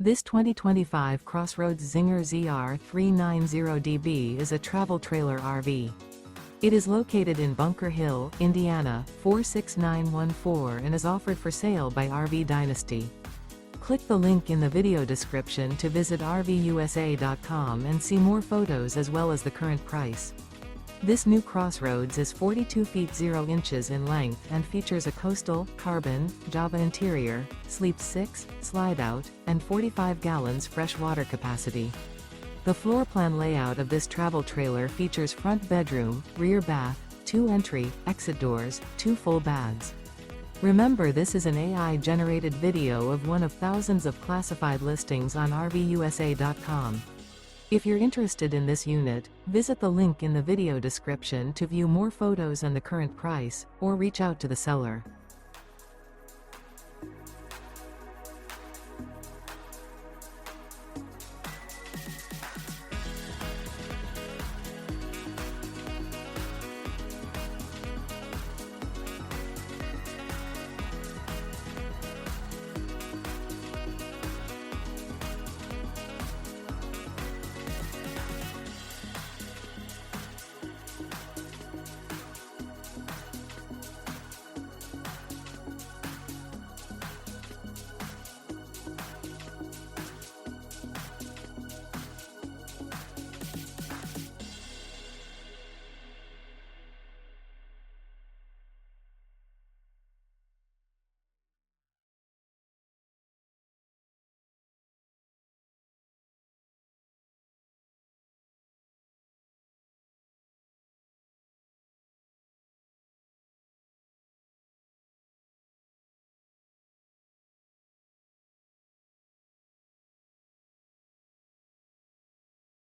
This 2025 CrossRoads Zinger ZR390DB is a travel trailer RV. It is located in Bunker Hill, Indiana, 46914 and is offered for sale by RV Dynasty. Click the link in the video description to visit RVUSA.com and see more photos as well as the current price. This new CrossRoads is 42 feet 0 inches in length and features a coastal, Karbon, Java interior, sleeps 6, Slideout, and 45 gallons fresh water capacity. The floor plan layout of this travel trailer features front bedroom, rear bath, 2 entry, exit doors, 2 full baths. Remember, this is an AI-generated video of one of thousands of classified listings on RVUSA.com. If you're interested in this unit, visit the link in the video description to view more photos and the current price, or reach out to the seller.